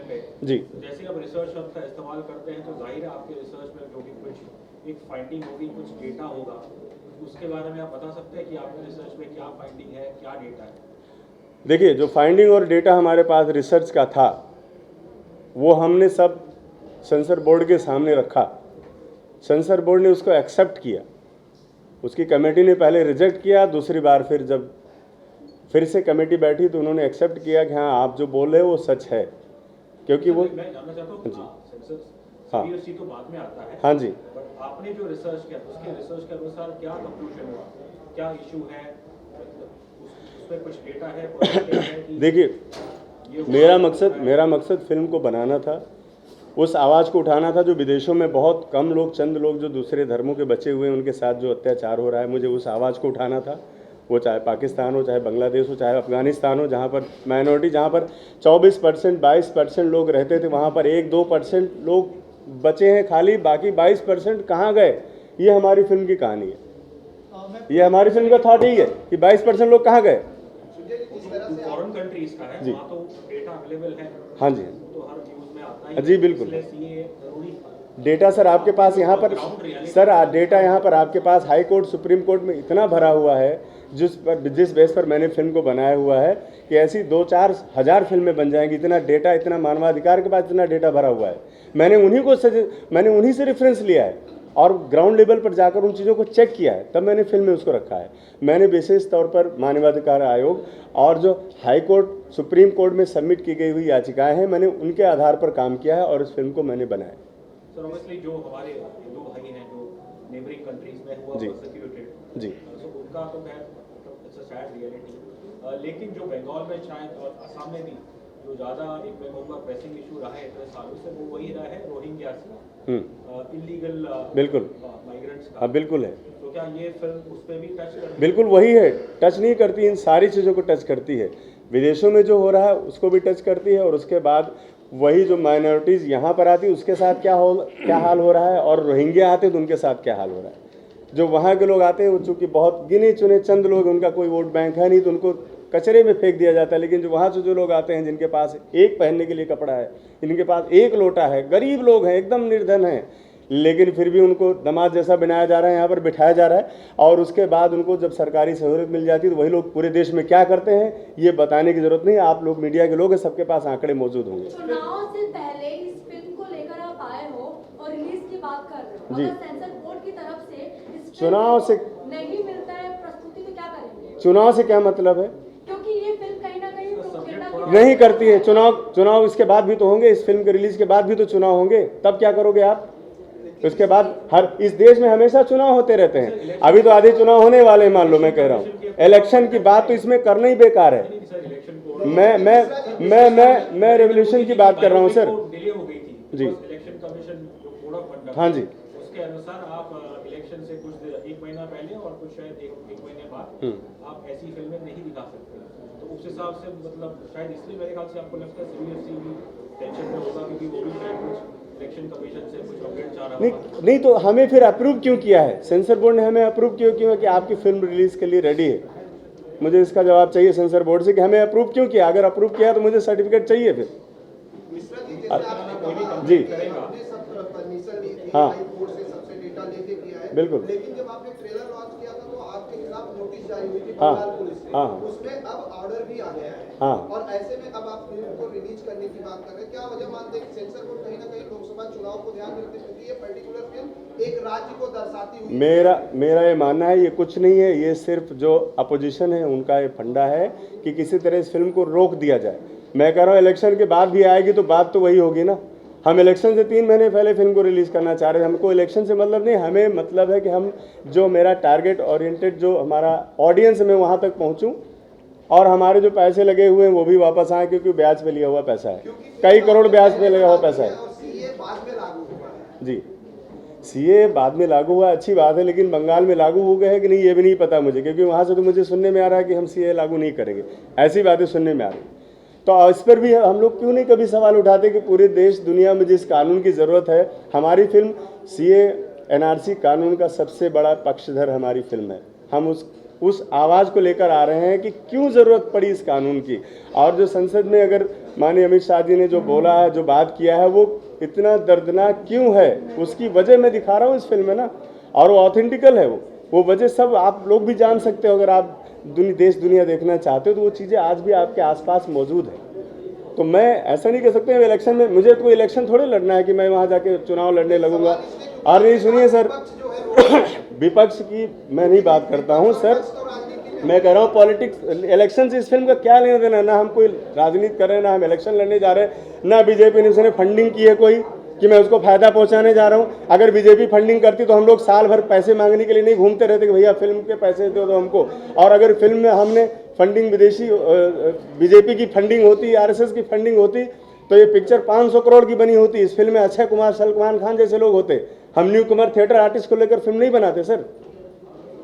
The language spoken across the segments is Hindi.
पे जी जैसे आप रिसर्च शब्द का इस्तेमाल करते हैं तो जाहिर है आपके रिसर्च में जो भी कुछ एक फाइंडिंग होगी, कुछ डेटा होगा, उसके बारे में आप बता सकते हैं कि आपके रिसर्च में क्या फाइंडिंग है, क्या डेटा है? देखिए, जो फाइंडिंग और डेटा हमारे पास रिसर्च का था वो हमने सब सेंसर बोर्ड के सामने रखा। सेंसर बोर्ड ने उसको एक्सेप्ट किया। उसकी कमेटी ने पहले रिजेक्ट किया, दूसरी बार फिर से कमेटी बैठी तो उन्होंने एक्सेप्ट किया कि हाँ आप जो बोल रहे हो वो सच है, क्योंकि वो मैं जानना चाहता हूँ जी हाँ हाँ CBSE तो बाद में आता है, हाँ जी, बट आपने जो रिसर्च किया उसके रिसर्च के अनुसार क्या कंक्लूजन हुआ, क्या इशू है, उसमें कुछ डेटा है, कि देखिए मेरा मकसद फिल्म को बनाना था, उस आवाज़ को उठाना था जो विदेशों में बहुत कम लोग, चंद लोग जो दूसरे धर्मों के बचे हुए हैं उनके साथ जो अत्याचार हो रहा है, मुझे उस आवाज़ को उठाना था। वो चाहे पाकिस्तान हो, चाहे बांग्लादेश हो, चाहे अफगानिस्तान हो, जहाँ पर माइनॉरिटी, जहाँ पर 24% 22% लोग रहते थे, वहाँ पर 1-2% लोग बचे हैं खाली, बाकी 22% कहाँ गए। ये हमारी फिल्म की कहानी है, ये हमारी फिल्म का थॉट ही है कि 22% लोग कहाँ गए। फॉरेन कंट्रीज का है, वहाँ तो डेटा अवेलेबल है। हाँ जी, तो हर न्यूज़ में आता ही है, जी बिल्कुल। इसलिए जरूरी डेटा सर आपके पास यहाँ पर, सर डेटा यहाँ पर आपके पास हाई कोर्ट सुप्रीम कोर्ट में इतना भरा हुआ है, जिस बेस पर मैंने फिल्म को बनाया हुआ है कि ऐसी 2-4 हज़ार फिल्में बन जाएंगी। इतना डेटा, इतना मानवाधिकार के पास इतना डेटा भरा हुआ है। मैंने उन्हीं से रेफरेंस लिया है और ग्राउंड लेवल पर जाकर उन चीज़ों को चेक किया है, तब मैंने फिल्म में उसको रखा है। मैंने विशेष तौर पर मानवाधिकार आयोग और जो हाई कोर्ट सुप्रीम कोर्ट में सबमिट की गई हुई याचिकाएँ हैं, मैंने उनके आधार पर काम किया है और इस फिल्म को मैंने बनाया। सर ऑब्वियसली जो हमारे हिंदू भाई हैं जो नेबरिंग कंट्रीज में हुआ परसिक्यूटेड जी सो उनका तो है, इट्स अ सैड रियलिटी। लेकिन जो बंगाल में शायद और असम में भी जो ज़्यादा एक मैं कहूँगा प्रेसिंग इशू रहा है इतने सालों से, वो वही रहा है रोहिंग्यास का, इलीगल बिल्कुल माइग्रेंट्स का। हाँ बिल्कुल है। तो क्या ये फिल्म उस पर भी टच करती है? बिल्कुल वही है, टच नहीं करती, इन सारी चीज़ों को टच करती है। विदेशों में जो हो रहा है उसको भी टच करती है, और उसके बाद वही जो माइनॉरिटीज़ यहाँ पर आती है उसके साथ क्या हाल हो रहा है, और रोहिंग्या आते हैं तो उनके साथ क्या हाल हो रहा है। जो वहाँ के लोग आते हैं वो चूँकि बहुत गिने चुने चंद लोग, उनका कोई वोट बैंक है नहीं, तो उनको कचरे में फेंक दिया जाता है। लेकिन जो वहाँ से जो लोग आते हैं जिनके पास एक पहनने के लिए कपड़ा है, जिनके पास एक लोटा है, गरीब लोग हैं, एकदम निर्धन हैं, लेकिन फिर भी उनको दामाद जैसा बनाया जा रहा है, यहाँ पर बिठाया जा रहा है। और उसके बाद उनको जब सरकारी सहूलियत मिल जाती है तो वही लोग पूरे देश में क्या करते हैं ये बताने की जरूरत नहीं। आप लोग मीडिया के लोग हैं, सबके पास आंकड़े मौजूद होंगे। चुनाव से पहले इस फिल्म को लेकर आप आए हो और रिलीज की बात कर रहे हो, अगर सेंसर बोर्ड की तरफ से इस चुनाव से नहीं मिलता है प्रस्तुति तो क्या करेंगे? चुनाव से क्या मतलब है? क्योंकि ये फिल्म कहीं ना कहीं प्रोपेगेंडा नहीं करती है। चुनाव इसके बाद भी तो होंगे, इस फिल्म के रिलीज के बाद भी तो चुनाव होंगे, तब क्या करोगे आप? उसके बाद इस देश में हमेशा चुनाव होते रहते हैं। अभी तो आधे चुनाव होने वाले हैं, मान लो, मैं कह रहा हूँ इलेक्शन की बात तो इसमें करना ही बेकार है। मैं रेवोल्यूशन की बात कर रहा हूँ सर। जी इलेक्शन कमीशन जो कोड ऑफ कंडक्ट, हाँ जी, उसके अनुसार आप इलेक्शन से कुछ एक महीना पहले और कुछ शायद एक महीने बाद आप ऐसी फिल्में नहीं दिखा सकते। तो उस हिसाब से मतलब शायद इसलिए मेरे ख्याल से आपको लगता है CBSE भी टेंशन में होगा, क्योंकि वो भी शायद कुछ इलेक्शन कमीशन से कुछ अपडेट चाह रहा नहीं तो हमें फिर अप्रूव क्यों किया है? सेंसर बोर्ड ने हमें अप्रूव क्यों किया कि आपकी फिल्म रिलीज के लिए रेडी है? मुझे इसका जवाब चाहिए सेंसर बोर्ड से कि हमें अप्रूव क्यों किया। अगर अप्रूव किया तो मुझे सर्टिफिकेट चाहिए फिर। जी हाँ बिल्कुल। लेकिन जब आपने ट्रेलर लॉन्च किया था तो आपके खिलाफ नोटिस जारी हुई थी हाँ बंगाल पुलिस से, हाँ उसमें अब ऑर्डर भी आ गया है। हाँ। और ऐसे में अब आप फिल्म को रिलीज करने की बात कर रहे हैं, क्या वजह मानते हैं कि सेंसर बोर्ड कहीं ना कहीं लोकसभा चुनाव को ध्यान रखते, क्योंकि ये पर्टिकुलर फिल्म एक राज्य को दर्शाती हुई? मेरा ये मानना है ये कुछ नहीं है, ये सिर्फ जो अपोजिशन है उनका ये फंडा है कि किसी तरह इस फिल्म को रोक दिया जाए। मैं कह रहा हूँ इलेक्शन के बाद भी आएगी तो बात तो वही होगी ना। हम इलेक्शन से 3 महीने पहले फिल्म को रिलीज़ करना चाह रहे हैं, हमको इलेक्शन से मतलब नहीं, हमें मतलब है कि हम जो मेरा टारगेट ओरिएंटेड जो हमारा ऑडियंस में वहाँ तक पहुँचूँ और हमारे जो पैसे लगे हुए हैं वो भी वापस आए, क्योंकि ब्याज पे लिया हुआ पैसा है, कई करोड़ ब्याज पे लगा हुआ पैसा है। जी CA बाद में लागू हुआ, अच्छी बात है, लेकिन बंगाल में लागू हो गए हैं कि नहीं ये भी नहीं पता मुझे, क्योंकि वहाँ से तो मुझे सुनने में आ रहा है कि हम CA लागू नहीं करेंगे, ऐसी बातें सुनने में आ रही। तो इस पर भी हम लोग क्यों नहीं कभी सवाल उठाते कि पूरे देश दुनिया में जिस कानून की ज़रूरत है, हमारी फिल्म CA NRC कानून का सबसे बड़ा पक्षधर हमारी फिल्म है। हम उस आवाज़ को लेकर आ रहे हैं कि क्यों ज़रूरत पड़ी इस कानून की। और जो संसद में अगर माननीय अमित शाह जी ने जो बोला है, जो बात किया है, वो इतना दर्दनाक क्यों है, उसकी वजह मैं दिखा रहा हूँ इस फिल्म में ना, और वो ऑथेंटिकल है। वो वजह सब आप लोग भी जान सकते हो, अगर आप देश दुनिया देखना चाहते हो तो वो चीज़ें आज भी आपके आसपास मौजूद है। तो मैं ऐसा नहीं कह सकते इलेक्शन में, मुझे कोई इलेक्शन थोड़े लड़ना है कि मैं वहाँ जाके चुनाव लड़ने लगूंगा। और नहीं, सुनिए सर, विपक्ष की मैं नहीं बात करता हूँ सर, मैं कह रहा हूँ पॉलिटिक्स, इलेक्शन से इस फिल्म का क्या लेना देना। ना हम कोई राजनीति कर रहे हैं, ना हम इलेक्शन लड़ने जा रहे हैं, ना बीजेपी ने उसने फंडिंग की है कोई कि मैं उसको फायदा पहुंचाने जा रहा हूं। अगर बीजेपी फंडिंग करती तो हम लोग साल भर पैसे मांगने के लिए नहीं घूमते रहते कि भैया फिल्म के पैसे दो तो हमको। और अगर फिल्म में हमने फंडिंग विदेशी बीजेपी की फंडिंग होती, आरएसएस की फंडिंग होती, तो ये पिक्चर 500 करोड़ की बनी होती। इस फिल्म में अक्षय कुमार, सलमान खान जैसे लोग होते। हम न्यू कुमार थिएटर आर्टिस्ट को लेकर फिल्म नहीं बनाते सर।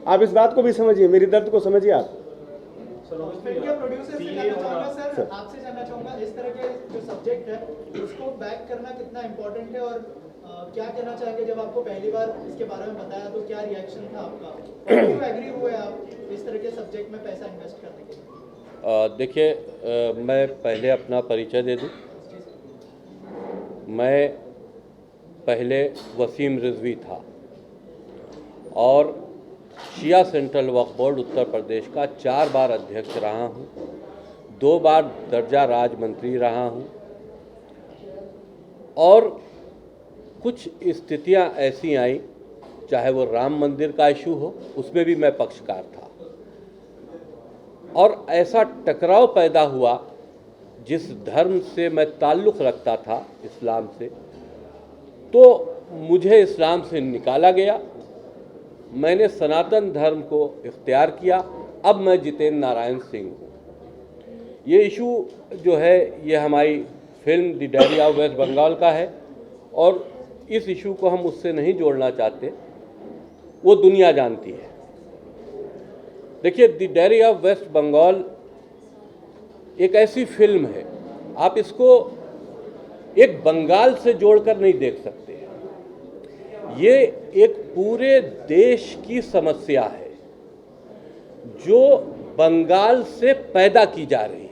आप इस बात को भी समझिए, मेरी दर्द को समझिए आप। फिल्म के प्रोड्यूसर से जानना चाहूंगा सर, आपसे जानना चाहूंगा इस तरह के जो सब्जेक्ट है उसको बैक करना कितना इम्पोर्टेंट है, और क्या कहना चाहेंगे जब आपको पहली बार इसके बारे में बताया तो क्या रिएक्शन था आपका, क्यों एग्री हुए आप इस तरह के सब्जेक्ट में पैसा इन्वेस्ट करने के लिए? देखिए, मैं पहले अपना परिचय दे दूं। मैं पहले वसीम रिजवी था और शिया सेंट्रल वक्फ बोर्ड उत्तर प्रदेश का 4 बार अध्यक्ष रहा हूँ, 2 बार दर्जा राज मंत्री रहा हूँ, और कुछ स्थितियाँ ऐसी आई, चाहे वो राम मंदिर का इशू हो, उसमें भी मैं पक्षकार था, और ऐसा टकराव पैदा हुआ जिस धर्म से मैं ताल्लुक़ रखता था, इस्लाम से, तो मुझे इस्लाम से निकाला गया। मैंने सनातन धर्म को इख्तियार किया। अब मैं जितेंद्र नारायण सिंह हूँ। ये इशू जो है ये हमारी film the diary of West Bengal का है, और इस इशू को हम उससे नहीं जोड़ना चाहते, वो दुनिया जानती है। देखिए, the diary of West Bengal एक ऐसी फिल्म है, आप इसको एक बंगाल से जोड़कर नहीं देख सकते। ये एक पूरे देश की समस्या है जो बंगाल से पैदा की जा रही है।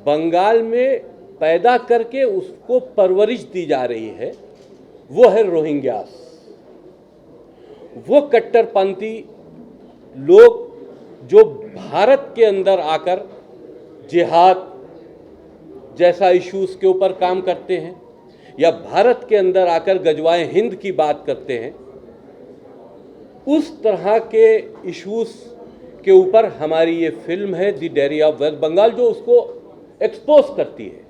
बंगाल में पैदा करके उसको परवरिश दी जा रही है, वो है रोहिंग्यास। वो कट्टरपंथी लोग जो भारत के अंदर आकर जिहाद जैसा इश्यूज़ के ऊपर काम करते हैं, या भारत के अंदर आकर गजवाए हिंद की बात करते हैं, उस तरह के इश्यूज़ के ऊपर हमारी ये फिल्म है the diary of West Bengal, जो उसको एक्सपोज करती है।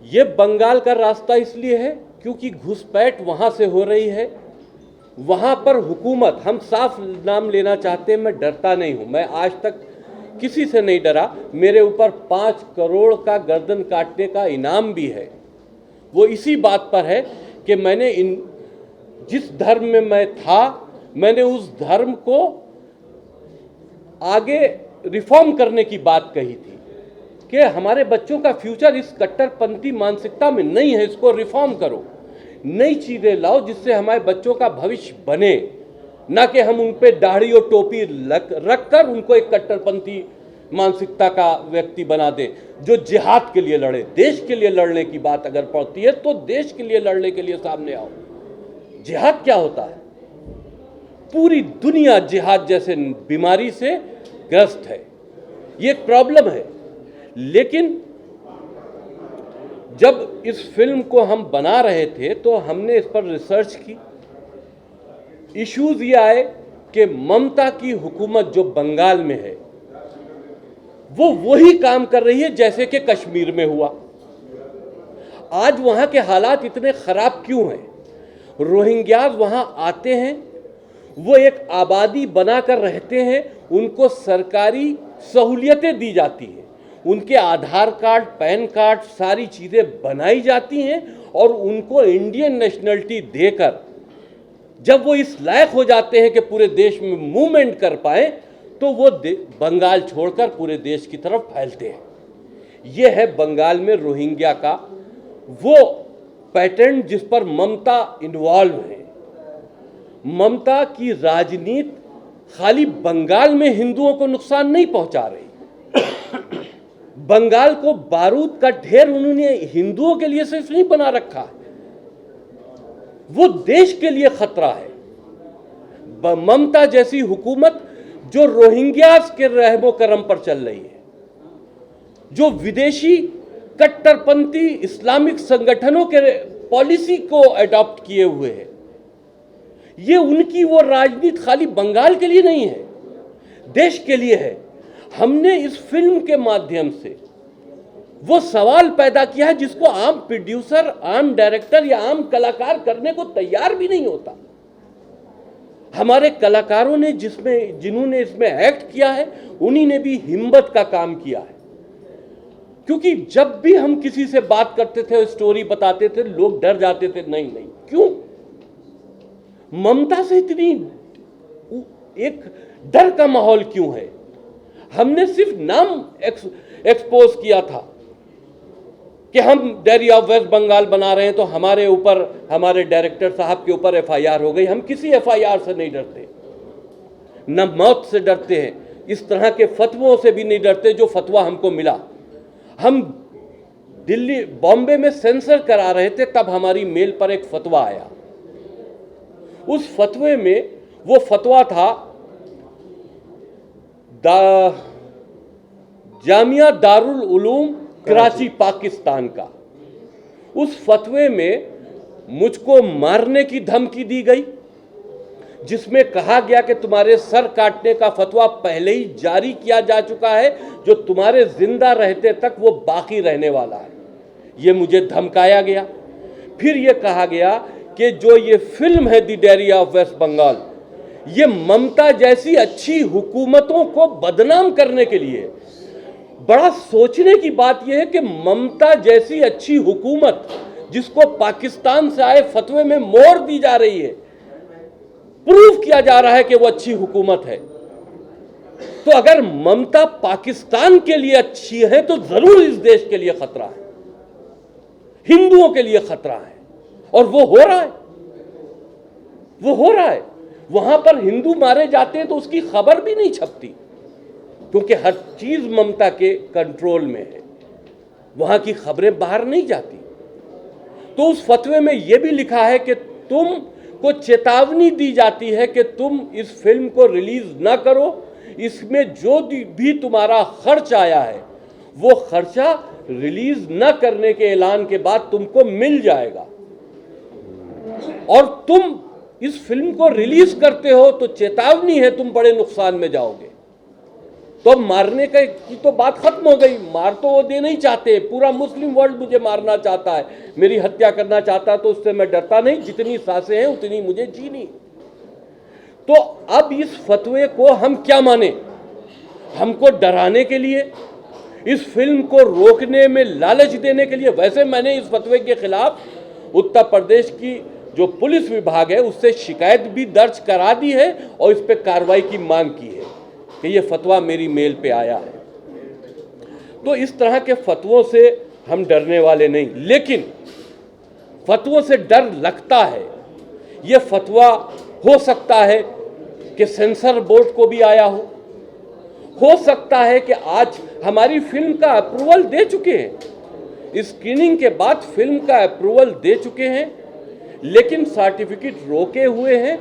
ये बंगाल का रास्ता इसलिए है क्योंकि घुसपैठ वहाँ से हो रही है। वहाँ पर हुकूमत, हम साफ नाम लेना चाहते हैं, मैं डरता नहीं हूँ, मैं आज तक किसी से नहीं डरा। मेरे ऊपर 5 करोड़ का गर्दन काटने का इनाम भी है। वो इसी बात पर है कि मैंने जिस धर्म में मैं था, मैंने उस धर्म को आगे रिफॉर्म करने की बात कही थी कि हमारे बच्चों का फ्यूचर इस कट्टरपंथी मानसिकता में नहीं है, इसको रिफॉर्म करो, नई चीज़ें लाओ जिससे हमारे बच्चों का भविष्य बने, ना कि हम उन पे दाढ़ी और टोपी रख कर उनको एक कट्टरपंथी मानसिकता का व्यक्ति बना दें जो जिहाद के लिए लड़े। देश के लिए लड़ने की बात अगर पड़ती है तो देश के लिए लड़ने के लिए सामने आओ। जिहाद क्या होता है? पूरी दुनिया जिहाद जैसे बीमारी से ग्रस्त है, ये एक प्रॉब्लम है। लेकिन जब इस फिल्म को हम बना रहे थे तो हमने इस पर रिसर्च की। इश्यूज ये आए कि ममता की हुकूमत जो बंगाल में है वो वही काम कर रही है जैसे कि कश्मीर में हुआ। आज वहाँ के हालात इतने ख़राब क्यों हैं? रोहिंग्याज वहाँ आते हैं, वो एक आबादी बनाकर रहते हैं, उनको सरकारी सहूलियतें दी जाती हैं, उनके आधार कार्ड, पैन कार्ड, सारी चीज़ें बनाई जाती हैं, और उनको इंडियन नेशनलिटी देकर जब वो इस लायक हो जाते हैं कि पूरे देश में मूवमेंट कर पाए तो वो बंगाल छोड़कर पूरे देश की तरफ फैलते हैं। ये है बंगाल में रोहिंग्या का वो पैटर्न जिस पर ममता इन्वॉल्व है। ममता की राजनीति खाली बंगाल में हिंदुओं को नुकसान नहीं पहुंचा रही। बंगाल को बारूद का ढेर उन्होंने हिंदुओं के लिए सिर्फ नहीं बना रखा है, वो देश के लिए खतरा है। ममता जैसी हुकूमत जो रोहिंग्यास के रहमो करम पर चल रही है, जो विदेशी कट्टरपंथी इस्लामिक संगठनों के पॉलिसी को अडॉप्ट किए हुए है, ये उनकी वो राजनीति खाली बंगाल के लिए नहीं है, देश के लिए है। हमने इस फिल्म के माध्यम से वो सवाल पैदा किया है जिसको आम प्रोड्यूसर, आम डायरेक्टर या आम कलाकार करने को तैयार भी नहीं होता। हमारे कलाकारों ने जिन्होंने इसमें एक्ट किया है, उन्हीं ने भी हिम्मत का काम किया है। क्योंकि जब भी हम किसी से बात करते थे, स्टोरी बताते थे, लोग डर जाते थे, नहीं नहीं, क्यों? ममता से इतनी एक डर का माहौल क्यों है? हमने सिर्फ नाम एक्सपोज किया था कि हम डायरी ऑफ वेस्ट बंगाल बना रहे हैं, तो हमारे ऊपर, हमारे डायरेक्टर साहब के ऊपर एफआईआर हो गई। हम किसी एफआईआर से नहीं डरते, न मौत से डरते हैं, इस तरह के फतवों से भी नहीं डरते जो फतवा हमको मिला। हम दिल्ली, बॉम्बे में सेंसर करा रहे थे, तब हमारी मेल पर एक फतवा आया। उस फतवे में वो फतवा था जामिया दारुल उलूम कराची पाकिस्तान का। उस फतवे में मुझको मारने की धमकी दी गई, जिसमें कहा गया कि तुम्हारे सर काटने का फतवा पहले ही जारी किया जा चुका है, जो तुम्हारे जिंदा रहते तक वो बाकी रहने वाला है। ये मुझे धमकाया गया। फिर ये कहा गया कि जो ये फिल्म है the diary of West Bengal, ये ममता जैसी अच्छी हुकूमतों को बदनाम करने के लिए। बड़ा सोचने की बात यह है कि ममता जैसी अच्छी हुकूमत, जिसको पाकिस्तान से आए फतवे में मोहर दी जा रही है, प्रूव किया जा रहा है कि वो अच्छी हुकूमत है, तो अगर ममता पाकिस्तान के लिए अच्छी है तो जरूर इस देश के लिए खतरा है, हिंदुओं के लिए खतरा है। और वो हो रहा है, वो हो रहा है। वहां पर हिंदू मारे जाते हैं तो उसकी खबर भी नहीं छपती, क्योंकि हर चीज ममता के कंट्रोल में है, वहां की खबरें बाहर नहीं जाती। तो उस फतवे में यह भी लिखा है कि तुम को चेतावनी दी जाती है कि तुम इस फिल्म को रिलीज ना करो, इसमें जो भी तुम्हारा खर्च आया है वो खर्चा रिलीज न करने के ऐलान के बाद तुमको मिल जाएगा, और तुम इस फिल्म को रिलीज करते हो तो चेतावनी है, तुम बड़े नुकसान में जाओगे। तो मारने की तो बात खत्म हो गई, मार तो वो दे नहीं चाहते, पूरा मुस्लिम वर्ल्ड मुझे मारना चाहता है, मेरी हत्या करना चाहता है, तो उससे मैं डरता नहीं, जितनी सांसें हैं उतनी मुझे जीनी। तो अब इस फतवे को हम क्या माने? हमको डराने के लिए, इस फिल्म को रोकने में लालच देने के लिए? वैसे मैंने इस फतवे के खिलाफ उत्तर प्रदेश की जो पुलिस विभाग है उससे शिकायत भी दर्ज करा दी है और इस पर कार्रवाई की मांग की है कि ये फतवा मेरी मेल पे आया है। तो इस तरह के फतवों से हम डरने वाले नहीं, लेकिन फतवों से डर लगता है। ये फतवा हो सकता है कि सेंसर बोर्ड को भी आया हो सकता है कि आज हमारी फिल्म का अप्रूवल दे चुके हैं, स्क्रीनिंग के बाद फिल्म का अप्रूवल दे चुके हैं, लेकिन सर्टिफिकेट रोके हुए हैं।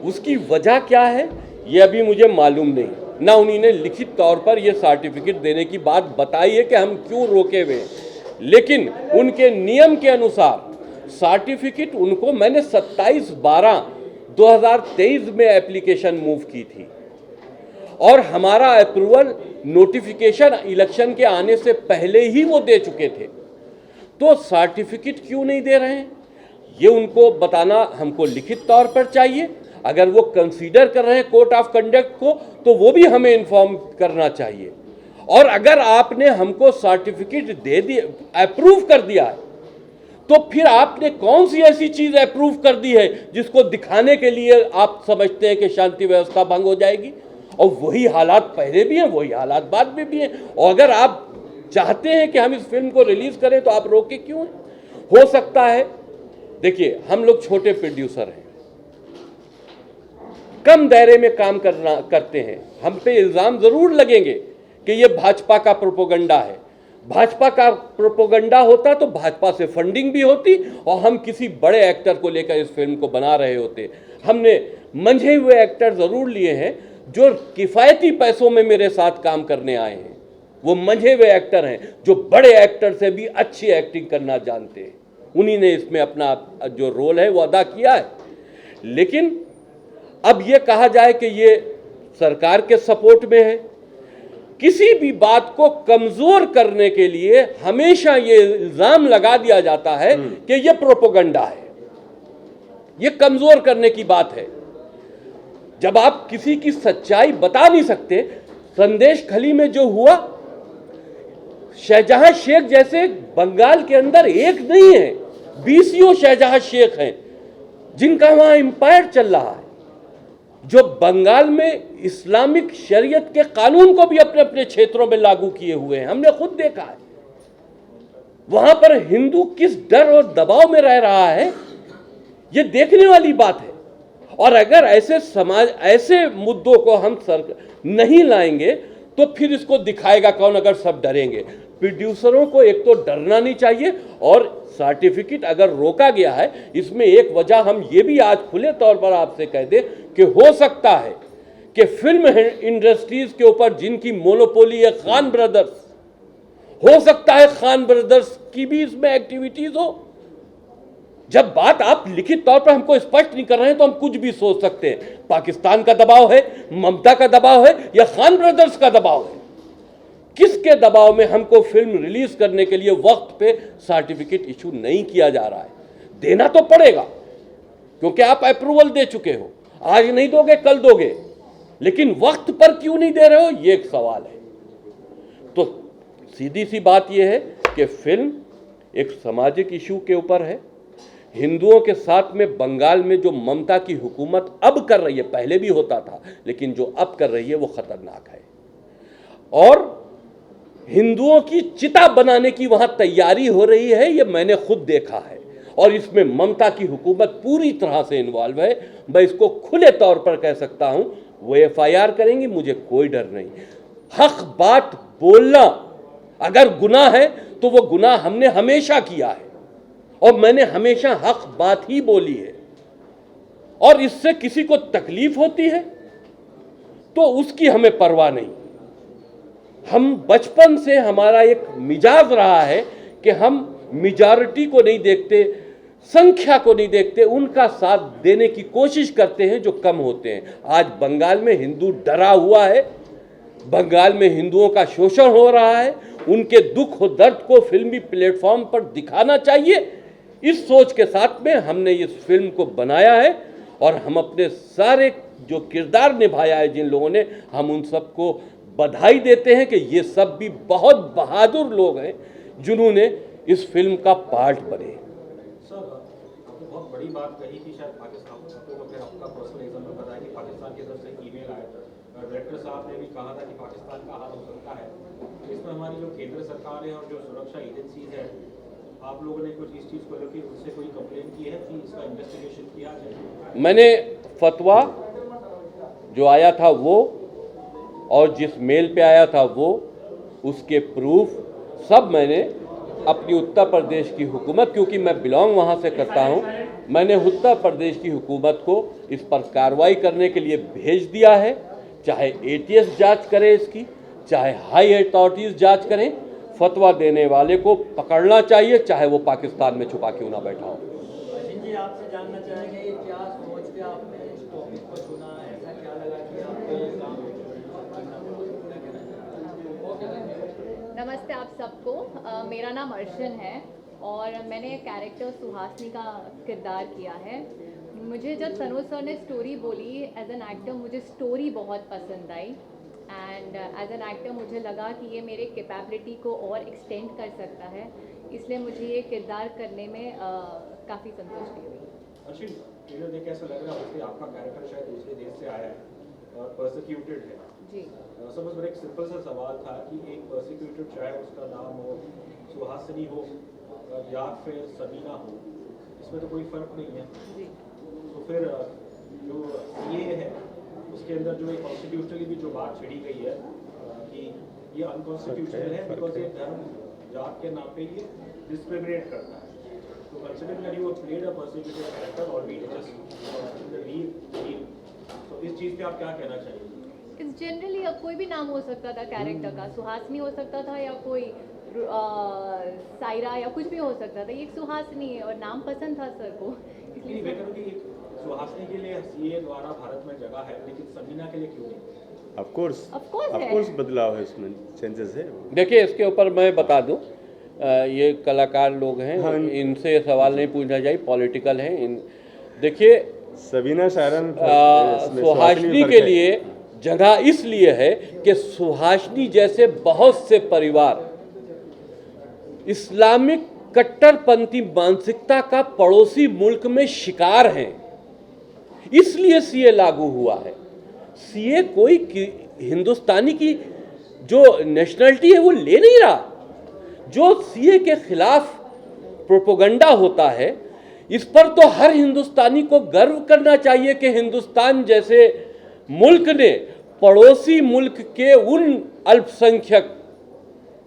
उसकी वजह क्या है ये अभी मुझे मालूम नहीं, ना उन्होंने लिखित तौर पर यह सर्टिफिकेट देने की बात बताई है कि हम क्यों रोके हुए हैं, लेकिन उनके नियम के अनुसार सर्टिफिकेट उनको मैंने 27/12/2023 में एप्लीकेशन मूव की थी, और हमारा अप्रूवल नोटिफिकेशन इलेक्शन के आने से पहले ही वो दे चुके थे। तो सर्टिफिकेट क्यों नहीं दे रहे हैं ये उनको बताना हमको लिखित तौर पर चाहिए। अगर वो कंसीडर कर रहे हैं कोड ऑफ कंडक्ट को तो वो भी हमें इन्फॉर्म करना चाहिए। और अगर आपने हमको सर्टिफिकेट दे दिया, अप्रूव कर दिया है, तो फिर आपने कौन सी ऐसी चीज अप्रूव कर दी है जिसको दिखाने के लिए आप समझते हैं कि शांति व्यवस्था भंग हो जाएगी? और वही हालात पहले भी हैं, वही हालात बाद में भी हैं। और अगर आप चाहते हैं कि हम इस फिल्म को रिलीज करें तो आप रोके क्यों हैं? हो सकता है, देखिए हम लोग छोटे प्रोड्यूसर हैं, कम दायरे में काम करते हैं। हम पे इल्ज़ाम ज़रूर लगेंगे कि ये भाजपा का प्रोपोगंडा है। भाजपा का प्रोपोगंडा होता तो भाजपा से फंडिंग भी होती और हम किसी बड़े एक्टर को लेकर इस फिल्म को बना रहे होते। हमने मंझे हुए एक्टर ज़रूर लिए हैं जो किफ़ायती पैसों में मेरे साथ काम करने आए हैं। वो मंझे हुए एक्टर हैं जो बड़े एक्टर से भी अच्छी एक्टिंग करना जानते हैं। उन्हीं ने इसमें अपना जो रोल है वो अदा किया है। लेकिन अब ये कहा जाए कि ये सरकार के सपोर्ट में है, किसी भी बात को कमज़ोर करने के लिए हमेशा ये इल्ज़ाम लगा दिया जाता है कि ये प्रोपोगंडा है, ये कमज़ोर करने की बात है। जब आप किसी की सच्चाई बता नहीं सकते, संदेश खली में जो हुआ, शाहजहां शेख जैसे बंगाल के अंदर एक नहीं है, 20 शाहजहां शेख हैं जिनका वहां एम्पायर चल रहा है, जो बंगाल में इस्लामिक शरीयत के कानून को भी अपने अपने क्षेत्रों में लागू किए हुए हैं। हमने खुद देखा है वहां पर हिंदू किस डर और दबाव में रह रहा है, ये देखने वाली बात है। और अगर ऐसे समाज, ऐसे मुद्दों को हम नहीं लाएंगे तो फिर इसको दिखाएगा कौन अगर सब डरेंगे। प्रोड्यूसरों को एक तो डरना नहीं चाहिए, और सर्टिफिकेट अगर रोका गया है इसमें एक वजह हम ये भी आज खुले तौर पर आपसे कह दें कि हो सकता है कि फिल्म इंडस्ट्रीज के ऊपर जिनकी मोनोपोली है खान ब्रदर्स, हो सकता है खान ब्रदर्स की भी इसमें एक्टिविटीज हो। जब बात आप लिखित तौर पर हमको स्पष्ट नहीं कर रहे हैं तो हम कुछ भी सोच सकते हैं। पाकिस्तान का दबाव है, ममता का दबाव है, या खान ब्रदर्स का दबाव है? किसके दबाव में हमको फिल्म रिलीज करने के लिए वक्त पे सर्टिफिकेट इशू नहीं किया जा रहा है? देना तो पड़ेगा क्योंकि आप अप्रूवल दे चुके हो, आज नहीं दोगे कल दोगे, लेकिन वक्त पर क्यों नहीं दे रहे हो, ये एक सवाल है। तो सीधी सी बात यह है कि फिल्म एक सामाजिक इशू के ऊपर है। हिंदुओं के साथ में बंगाल में जो ममता की हुकूमत अब कर रही है, पहले भी होता था, लेकिन जो अब कर रही है वो खतरनाक है। और हिंदुओं की चिता बनाने की वहां तैयारी हो रही है, ये मैंने खुद देखा है। और इसमें ममता की हुकूमत पूरी तरह से इन्वॉल्व है। मैं इसको खुले तौर पर कह सकता हूं, वो FIR करेंगी, मुझे कोई डर नहीं। हक बात बोलना अगर गुनाह है तो वो गुनाह हमने हमेशा किया है, और मैंने हमेशा हक बात ही बोली है। और इससे किसी को तकलीफ होती है तो उसकी हमें परवाह नहीं। हम बचपन से हमारा एक मिजाज रहा है कि हम मेजॉरिटी को नहीं देखते, संख्या को नहीं देखते, उनका साथ देने की कोशिश करते हैं जो कम होते हैं। आज बंगाल में हिंदू डरा हुआ है, बंगाल में हिंदुओं का शोषण हो रहा है, उनके दुख और दर्द को फिल्मी प्लेटफॉर्म पर दिखाना चाहिए। इस सोच के साथ में हमने इस फिल्म को बनाया है, और हम अपने सारे जो किरदार निभाया है जिन लोगों ने, हम उन सबको बधाई देते हैं कि ये सब भी बहुत बहादुर लोग हैं जिन्होंने इस फिल्म का पार्ट बने। सर, आपने बहुत बड़ी बात कही कि शायद पाकिस्तान को, फिर आपका पर्सनल एग्जाम्पल बताया कि पाकिस्तान की तरफ से ईमेल आया था, डायरेक्टर साहब ने भी कहा था कि पाकिस्तान का हाल हो सकता है। इसमें हमारी जो केंद्र सरकार है और जो सुरक्षा एजेंसीज है, आप लोगों ने कुछ इस चीज़ को लेकर उनसे कोई कंप्लेन की है कि इसका इन्वेस्टिगेशन किया जाए? मैंने फतवा जो आया था वो, और जिस मेल पे आया था वो, उसके प्रूफ सब मैंने अपनी उत्तर प्रदेश की हुकूमत, क्योंकि मैं बिलोंग वहाँ से करता हूँ, मैंने उत्तर प्रदेश की हुकूमत को इस पर कार्रवाई करने के लिए भेज दिया है। चाहे ATS जांच करे इसकी, चाहे हाई अथॉरिटीज़ जांच करें, फतवा देने वाले को पकड़ना चाहिए, चाहे वो पाकिस्तान में छुपा क्यों ना बैठा हो। जी, आपसे जानना चाहेंगे क्या सोच के आपने इस टॉपिक को चुना, ऐसा क्या लगा कि आपको ये काम करना? नमस्ते आप सबको, मेरा नाम अर्शन है और मैंने कैरेक्टर सुहासिनी का किरदार किया है। मुझे जब सनोज सर ने स्टोरी बोली, एज एन एक्टर मुझे स्टोरी बहुत पसंद आई, एंड एज एन एक्टर मुझे लगा कि ये मेरे कैपेबिलिटी को और एक्सटेंड कर सकता है, इसलिए मुझे ये किरदार करने में काफ़ी संतुष्टि हुई। अर्शिन, ट्रेलर देख के ऐसा लग रहा है कि आपका कैरेक्टर शायद दूसरे देश से आया है और परसिक्यूटेड है जी। सब मेरा एक सिंपल सा सवाल था कि एक परसिक्यूटेड, चाहे उसका नाम हो सुहासिनी हो या फिर सबीना हो, इसमें तो कोई फ़र्क नहीं है। जी। तो फिर जो CA है उसके अंदर जो एक कॉन्स्टिट्यूशनली भी जो बात छिड़ी गई है कि ये अनकॉन्स्टिट्यूशनल है बिकॉज ये धर्म जात के नाम पे ये डिस्क्रिमिनेट करता है। तो considering that you have played a persecuted character already just in the reel, तो इस चीज़ पे आप क्या कहना चाहिए? इस जनरली अब कोई भी नाम हो सकता था कैरेक्टर का, सुहासनी हो सकता था या कोई सायरा या कुछ भी हो सकता था। ये एक सुहासनी है और नाम पसंद था सर को, इसलिए मैं कह रहा हूं कि एक सुहासनी के लिए सीए द्वारा भारत में जगह है, लेकिन सबीना के लिए क्यों नहीं? ऑफ कोर्स बदलाव है, उसमें चेंजेस है। देखिए इसके ऊपर मैं बता दूं, ये कलाकार लोग हैं, हाँ। इनसे सवाल नहीं पूछना चाहिए, पॉलिटिकल हैं। देखिए सबीना शायरन सुहासनी के लिए जगह इसलिए है कि सुहासनी जैसे बहुत से परिवार इस्लामिक कट्टरपंथी मानसिकता का पड़ोसी मुल्क में शिकार हैं, इसलिए सीए लागू हुआ है। सीए कोई हिंदुस्तानी की जो नेशनलिटी है वो ले नहीं रहा। जो सीए के खिलाफ प्रोपेगेंडा होता है, इस पर तो हर हिंदुस्तानी को गर्व करना चाहिए कि हिंदुस्तान जैसे मुल्क ने पड़ोसी मुल्क के उन अल्पसंख्यक,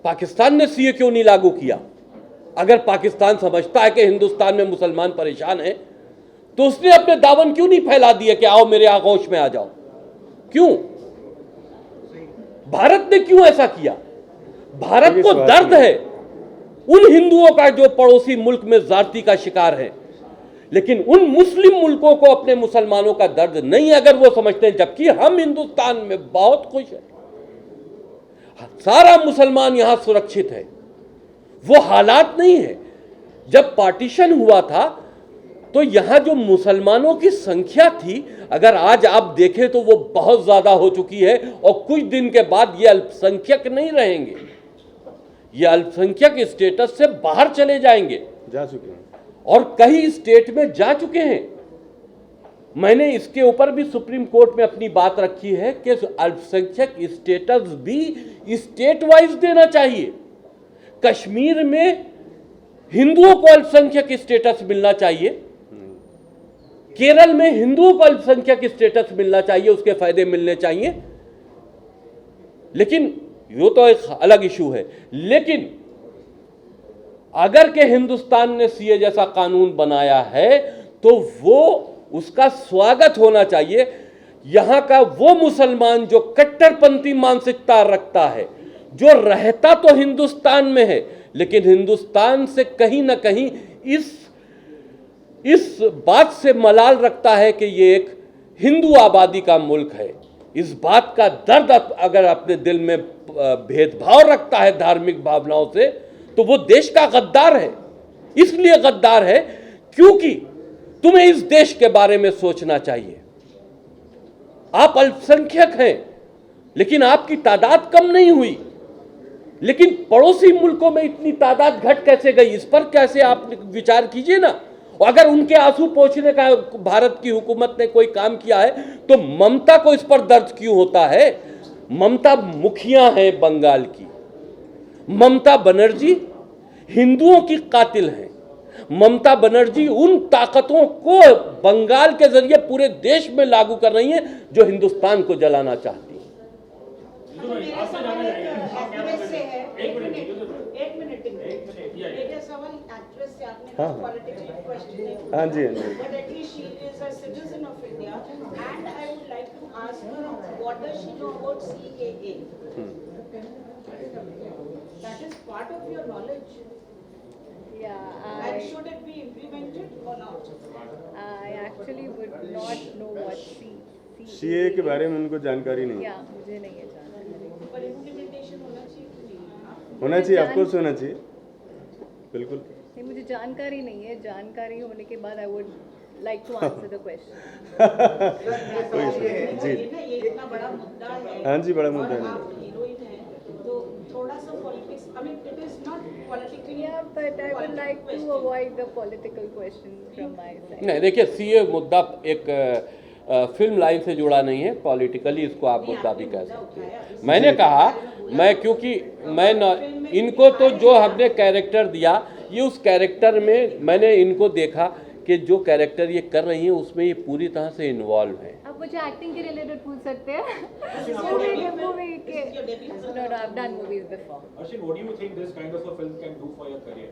पाकिस्तान ने सीए क्यों नहीं लागू किया? अगर पाकिस्तान समझता है कि हिंदुस्तान में मुसलमान परेशान हैं, तो उसने अपने दामन क्यों नहीं फैला दिया कि आओ मेरे आगोश में आ जाओ? क्यों? भारत ने क्यों ऐसा किया? भारत को दर्द है उन हिंदुओं का जो पड़ोसी मुल्क में जाति का शिकार है, लेकिन उन मुस्लिम मुल्कों को अपने मुसलमानों का दर्द नहीं, अगर वो समझते हैं। जबकि हम हिंदुस्तान में बहुत खुश हैं, सारा मुसलमान यहां सुरक्षित है। वो हालात नहीं है। जब पार्टीशन हुआ था तो यहां जो मुसलमानों की संख्या थी, अगर आज आप देखें तो वो बहुत ज्यादा हो चुकी है, और कुछ दिन के बाद ये अल्पसंख्यक नहीं रहेंगे, ये अल्पसंख्यक स्टेटस से बाहर चले जाएंगे, जा चुके हैं और कई स्टेट में जा चुके हैं। मैंने इसके ऊपर भी सुप्रीम कोर्ट में अपनी बात रखी है कि अल्पसंख्यक स्टेटस भी स्टेट वाइज देना चाहिए। कश्मीर में हिंदुओं को अल्पसंख्यक स्टेटस मिलना चाहिए, केरल में हिंदुओं को अल्पसंख्यक स्टेटस मिलना चाहिए, उसके फायदे मिलने चाहिए। लेकिन ये तो एक अलग इशू है। लेकिन अगर के हिंदुस्तान ने सीए जैसा कानून बनाया है तो वो उसका स्वागत होना चाहिए। यहां का वो मुसलमान जो कट्टरपंथी मानसिकता रखता है, जो रहता तो हिंदुस्तान में है, लेकिन हिंदुस्तान से कहीं ना कहीं इस बात से मलाल रखता है कि ये एक हिंदू आबादी का मुल्क है। इस बात का दर्द अगर अपने दिल में भेदभाव रखता है धार्मिक भावनाओं से, तो वो देश का गद्दार है। इसलिए गद्दार है क्योंकि तुम्हें इस देश के बारे में सोचना चाहिए। आप अल्पसंख्यक हैं, लेकिन आपकी तादाद कम नहीं हुई, लेकिन पड़ोसी मुल्कों में इतनी तादाद घट कैसे गई, इस पर कैसे आप विचार कीजिए ना। और अगर उनके आंसू पोंछने का भारत की हुकूमत ने कोई काम किया है, तो ममता को इस पर दर्द क्यों होता है? ममता मुखिया है बंगाल की। ममता बनर्जी हिंदुओं की कातिल है। ममता बनर्जी उन ताकतों को बंगाल के जरिए पूरे देश में लागू कर रही हैं जो हिंदुस्तान को जलाना चाहती हैं। हाँ जी, हाँ जी। But at least she is a citizen of India, and I would like to ask her, what does she know about CAA? That is part of your knowledge. Yeah, And should it be implemented or not? I actually would not know what CA के बारे में उनको जानकारी नहीं या मुझे नहीं है जानकारी। पर implementation होना चाहिए कि नहीं? होना चाहिए, ऑफकोर्स होना चाहिए, बिल्कुल। नहीं, मुझे जानकारी नहीं है। जानकारी होने के बाद I would like to answer the question. जी ये इतना बड़ा मुद्दा है। हाँ जी, बड़ा मुद्दा और है। आप हीरोइन हैं, तो थोड़ा सा politics, I mean, it is not politically. Yeah, but I would like to avoid the political question from my side. नहीं, देखिए सीए मुद्दा एक फिल्म लाइन से जुड़ा नहीं है, पॉलिटिकली इसको आप मुद्दा भी कह सकते हैं। मैंने कहा क्योंकि इनको तो जो हमने कैरेक्टर दिया, ये उस कैरेक्टर में मैंने इनको देखा कि जो कैरेक्टर ये कर रही हैं उसमें ये पूरी तरह से इन्वॉल्व है। आप मुझे एक्टिंग के रिलेटेड पूछ सकते हैं मूवी के no I have done movies before Arshin, what do you think this kind of a film can do for your career?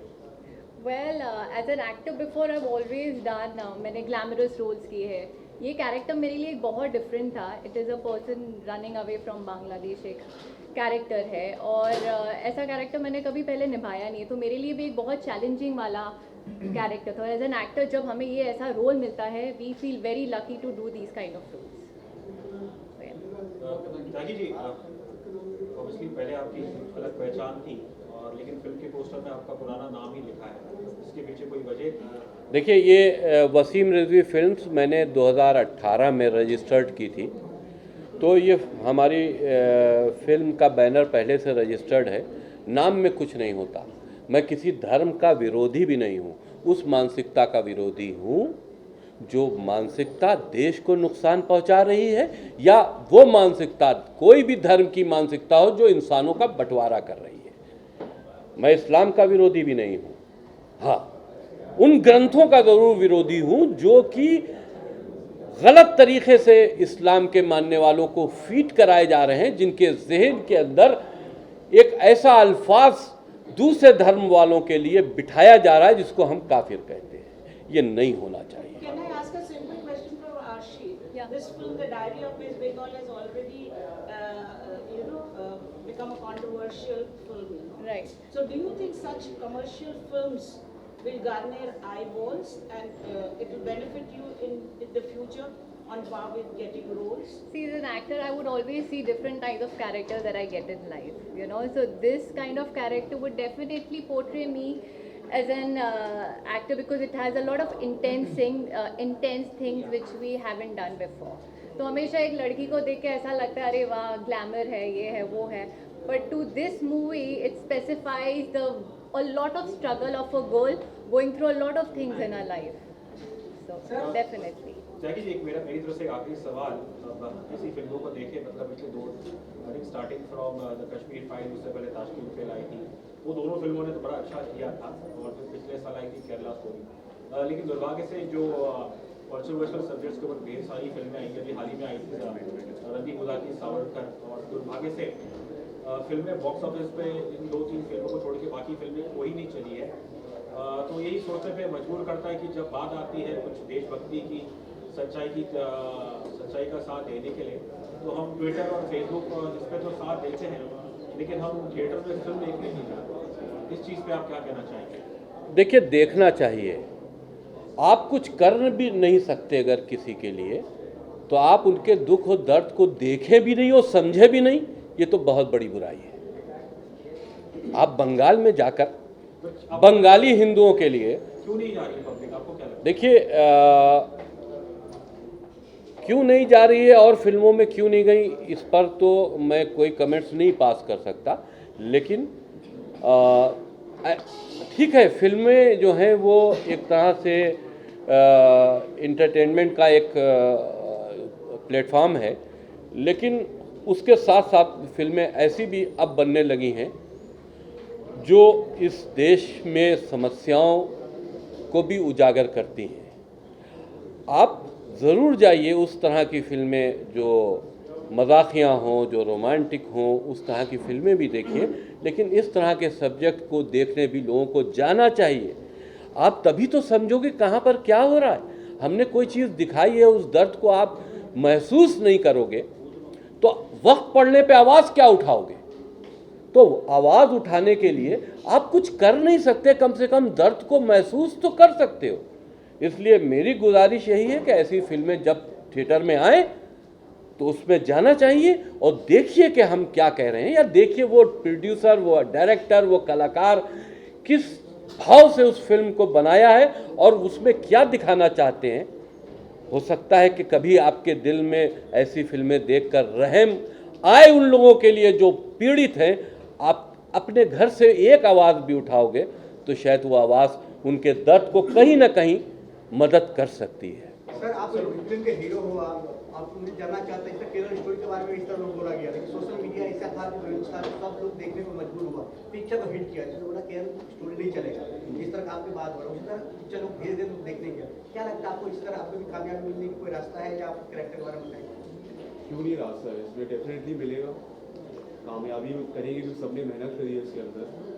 Well as an actor before I always done मैंने ग्लैमरस रोल्स किए हैं. ये कैरेक्टर मेरे लिए बहुत डिफरेंट था. It is a person running away from Bangladesh एक कैरेक्टर है और ऐसा कैरेक्टर मैंने कभी पहले निभाया नहीं है, तो मेरे लिए भी एक बहुत चैलेंजिंग वाला कैरेक्टर था. और एज एन एक्टर जब हमें ये ऐसा रोल मिलता है we feel very lucky to do these kind of roles. Tyagi ji, obviously पहले आपकी अलग पहचान थी और लेकिन फिल्म के पोस्टर में आपका पुराना नाम ही लिखा है, इसके पीछे कोई वजह थी? देखिए, ये वसीम रिजवी फिल्म्स मैंने 2018 में रजिस्टर्ड की थी, तो ये हमारी फिल्म का बैनर पहले से रजिस्टर्ड है. नाम में कुछ नहीं होता. मैं किसी धर्म का विरोधी भी नहीं हूँ. उस मानसिकता का विरोधी हूँ जो मानसिकता देश को नुकसान पहुँचा रही है, या वो मानसिकता कोई भी धर्म की मानसिकता हो जो इंसानों का बंटवारा कर रही है. मैं इस्लाम का विरोधी भी नहीं हूँ. हाँ, उन ग्रंथों का ज़रूर विरोधी हूँ जो कि गलत तरीके से इस्लाम के मानने वालों को फीड कराए जा रहे हैं, जिनके जहन के अंदर एक ऐसा अल्फाज दूसरे धर्म वालों के लिए बिठाया जा रहा है जिसको हम काफिर कहते हैं. ये नहीं होना चाहिए. Can I ask a simple question for Arshi? Yeah. This film, The Diary of West Bengal, has already, become a controversial film. Right. So, do you think such commercial films will garner eyeballs and it will benefit you in the future on par with getting roles? See, as an actor, I would always see different types of characters that I get in life, you know. So this kind of character would definitely portray me as an actor because it has a lot of intense things which we haven't done before. तो हमेशा एक लड़की को देख के ऐसा लगता है अरे वाह ग्लैमर है, ये है, वो है. But to this movie, it specifies a lot of struggle of a girl going through a lot of things in her life. So definitely. Tyagi ji, एक मेरी तरफ से आखिरी सवाल. अब ऐसी फिल्मों को देखे, मतलब पिछले दो starting from the Kashmir file, उससे पहले ताशकीन फेल आई थी, वो दोनों फिल्मों ने तो बड़ा अच्छा किया था. और फिर पिछले साल आई थी केरला स्टोरी. लेकिन दुर्भाग्य से जो कंट्रोवर्शियल सब्जेक्ट्स के ऊपर ढेर सारी फिल्में आई, अभी हाल ही में आई थी रणदीप हुडा की सावरकर, और दुर्भाग्य से फिल्में बॉक्स ऑफिस पे इन 2-3 फिल्मों को छोड़ के बाकी फिल्में कोई नहीं चली है. तो यही सोचने पे मजबूर करता है कि जब बात आती है कुछ देशभक्ति की, सच्चाई का साथ देने के लिए, तो हम ट्विटर और फेसबुक इस पर तो साथ देते हैं, लेकिन हम थिएटर में फिल्म देखने नहीं जाते. इस चीज़ पे आप क्या कहना चाहेंगे? देखिए, देखना चाहिए. आप कुछ कर भी नहीं सकते अगर किसी के लिए, तो आप उनके दुख और दर्द को देखें भी नहीं और समझे भी नहीं, ये तो बहुत बड़ी बुराई है. आप बंगाल में जाकर बंगाली हिंदुओं के लिए क्यों नहीं जा रही पब्लिक, आपको क्या लगता है? देखिए, क्यों नहीं जा रही है और फिल्मों में क्यों नहीं गई, इस पर तो मैं कोई कमेंट्स नहीं पास कर सकता. लेकिन ठीक है, फिल्में जो हैं वो एक तरह से इंटरटेनमेंट का एक प्लेटफॉर्म है, लेकिन उसके साथ साथ फिल्में ऐसी भी अब बनने लगी हैं जो इस देश में समस्याओं को भी उजागर करती हैं. आप ज़रूर जाइए, उस तरह की फिल्में जो मज़ाक़िया हों, जो रोमांटिक हों, उस तरह की फिल्में भी देखिए. लेकिन इस तरह के सब्जेक्ट को देखने भी लोगों को जाना चाहिए. आप तभी तो समझोगे कहाँ पर क्या हो रहा है. हमने कोई चीज़ दिखाई है, उस दर्द को आप महसूस नहीं करोगे तो वक्त पड़ने पे आवाज़ क्या उठाओगे. तो आवाज़ उठाने के लिए आप कुछ कर नहीं सकते, कम से कम दर्द को महसूस तो कर सकते हो. इसलिए मेरी गुजारिश यही है कि ऐसी फिल्में जब थिएटर में आए तो उसमें जाना चाहिए और देखिए कि हम क्या कह रहे हैं, या देखिए वो प्रोड्यूसर, वो डायरेक्टर, वो कलाकार किस भाव से उस फिल्म को बनाया है और उसमें क्या दिखाना चाहते हैं. हो सकता है कि कभी आपके दिल में ऐसी फिल्में देखकर रहम आए उन लोगों के लिए जो पीड़ित हैं. आप अपने घर से एक आवाज़ भी उठाओगे तो शायद वो आवाज़ उनके दर्द को कहीं ना कहीं मदद कर सकती है. सर, आप फिल्म के हीरो हो, आप आप मुझे जानना चाहते हैं केरल स्टोरी के बारे में इस तरह लोग बोला गया, लेकिन सोशल मीडिया ऐसा था कि सब लोग देखने को मजबूर हुआ, पिक्चर को हिट किया, जिसने बोला केरल स्टोरी नहीं चलेगा, इस तरह का आपकी बात हो रहा है, उसी तरह पिक्चर लोग भेज दे तो देखने के क्या लगता है आपको, इस तरह आपको भी कामयाबी मिलने की कोई रास्ता है या आपके कैरेक्टर के बारे में बताएं? क्यों नहीं रास्ता है, इसमें डेफिनेटली मिलेगा, कामयाबी करेंगे क्योंकि सबने मेहनत करी है इसके अंदर।